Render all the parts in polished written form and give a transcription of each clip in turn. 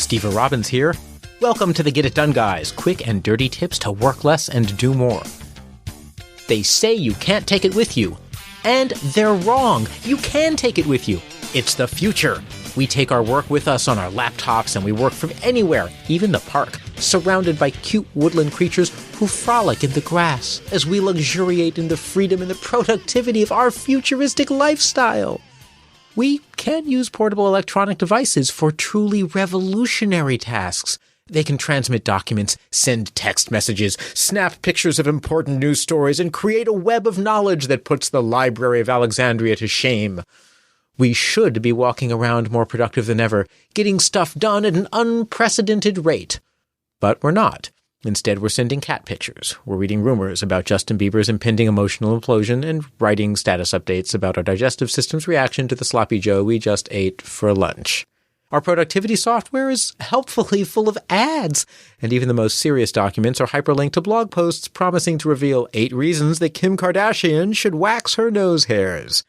Steve Robbins here. Welcome to the Get It Done Guys, quick and dirty tips to work less and do more. They say you can't take it with you, and they're wrong. You can take it with you. It's the future. We take our work with us on our laptops and we work from anywhere, even the park, surrounded by cute woodland creatures who frolic in the grass as we luxuriate in the freedom and the productivity of our futuristic lifestyle. We can use portable electronic devices for truly revolutionary tasks. They can transmit documents, send text messages, snap pictures of important news stories, and create a web of knowledge that puts the Library of Alexandria to shame. We should be walking around more productive than ever, getting stuff done at an unprecedented rate. But we're not. Instead, we're sending cat pictures. We're reading rumors about Justin Bieber's impending emotional implosion and writing status updates about our digestive system's reaction to the sloppy joe we just ate for lunch. Our productivity software is helpfully full of ads, and even the most serious documents are hyperlinked to blog posts promising to reveal 8 reasons that Kim Kardashian should wax her nose hairs.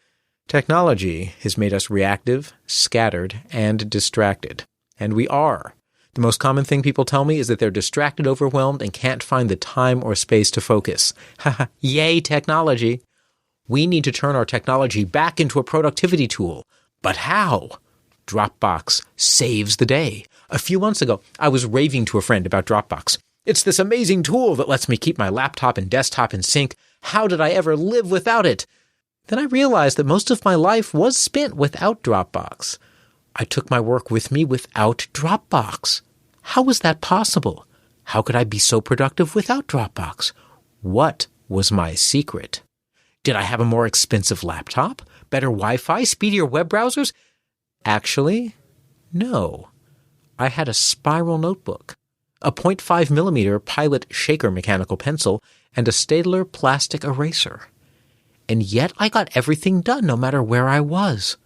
Technology has made us reactive, scattered, and distracted. And we are. The most common thing people tell me is that they're distracted, overwhelmed, and can't find the time or space to focus. Haha, yay technology. We need to turn our technology back into a productivity tool. But how? Dropbox saves the day. A few months ago, I was raving to a friend about Dropbox. It's this amazing tool that lets me keep my laptop and desktop in sync. How did I ever live without it? Then I realized that most of my life was spent without Dropbox. I took my work with me without Dropbox. How was that possible? How could I be so productive without Dropbox? What was my secret? Did I have a more expensive laptop? Better Wi-Fi? Speedier web browsers? Actually, no. I had a spiral notebook, a 0.5 millimeter Pilot Shaker mechanical pencil, and a Staedtler plastic eraser. And yet I got everything done no matter where I was.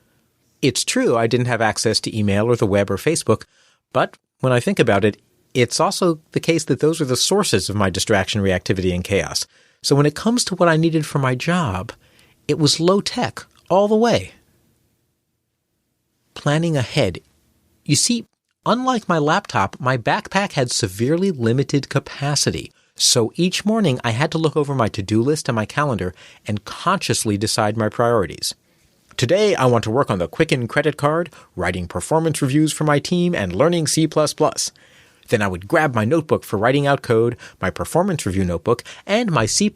It's true I didn't have access to email or the web or Facebook, but when I think about it, it's also the case that those are the sources of my distraction, reactivity, and chaos. So when it comes to what I needed for my job, it was low-tech all the way. Planning ahead. You see, unlike my laptop, my backpack had severely limited capacity. So each morning I had to look over my to-do list and my calendar and consciously decide my priorities. Today I want to work on the Quicken credit card, writing performance reviews for my team, and learning C++. Then I would grab my notebook for writing out code, my performance review notebook, and my C++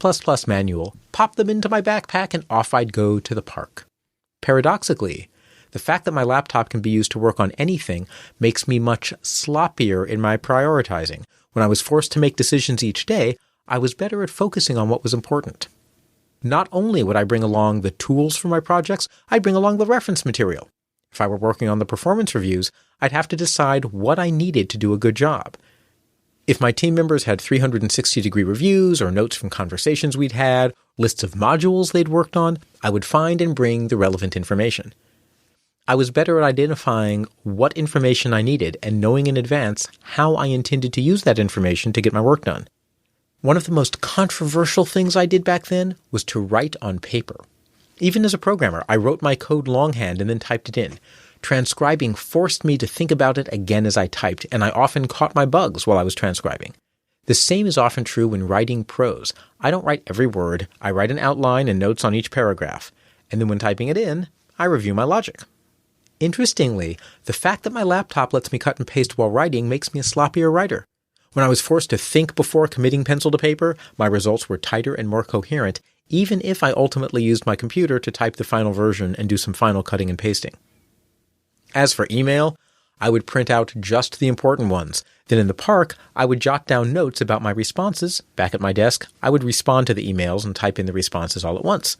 manual, pop them into my backpack, and off I'd go to the park. Paradoxically, the fact that my laptop can be used to work on anything makes me much sloppier in my prioritizing. When I was forced to make decisions each day, I was better at focusing on what was important. Not only would I bring along the tools for my projects, I'd bring along the reference material. If I were working on the performance reviews, I'd have to decide what I needed to do a good job. If my team members had 360-degree reviews or notes from conversations we'd had, lists of modules they'd worked on, I would find and bring the relevant information. I was better at identifying what information I needed and knowing in advance how I intended to use that information to get my work done. One of the most controversial things I did back then was to write on paper. Even as a programmer, I wrote my code longhand and then typed it in. Transcribing forced me to think about it again as I typed, and I often caught my bugs while I was transcribing. The same is often true when writing prose. I don't write every word. I write an outline and notes on each paragraph. And then when typing it in, I review my logic. Interestingly, the fact that my laptop lets me cut and paste while writing makes me a sloppier writer. When I was forced to think before committing pencil to paper, my results were tighter and more coherent, even if I ultimately used my computer to type the final version and do some final cutting and pasting. As for email, I would print out just the important ones. Then in the park, I would jot down notes about my responses. Back at my desk, I would respond to the emails and type in the responses all at once.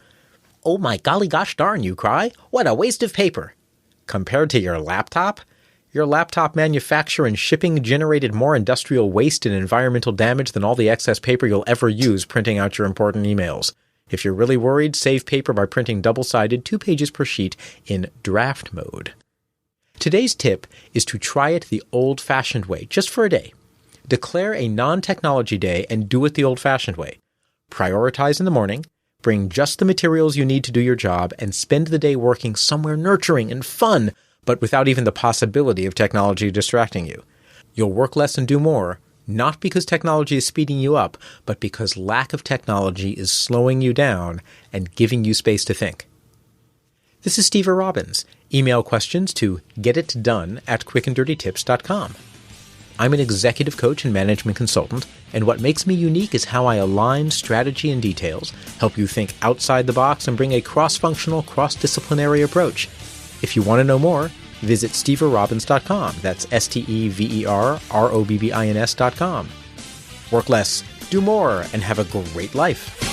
"Oh my golly gosh darn, you cry. What a waste of paper." Compared to your laptop manufacture and shipping generated more industrial waste and environmental damage than all the excess paper you'll ever use printing out your important emails. If you're really worried, save paper by printing double-sided 2 pages per sheet in draft mode. Today's tip is to try it the old-fashioned way, just for a day. Declare a non-technology day and do it the old-fashioned way. Prioritize in the morning, bring just the materials you need to do your job, and spend the day working somewhere nurturing and fun, but without even the possibility of technology distracting you. You'll work less and do more, not because technology is speeding you up, but because lack of technology is slowing you down and giving you space to think. This is Steve Robbins. Email questions to getitdone@quickanddirtytips.com. I'm an executive coach and management consultant, and what makes me unique is how I align strategy and details, help you think outside the box, and bring a cross-functional, cross-disciplinary approach. If you want to know more, visit steverobbins.com. That's STEVERROBBINS.com. Work less, do more, and have a great life.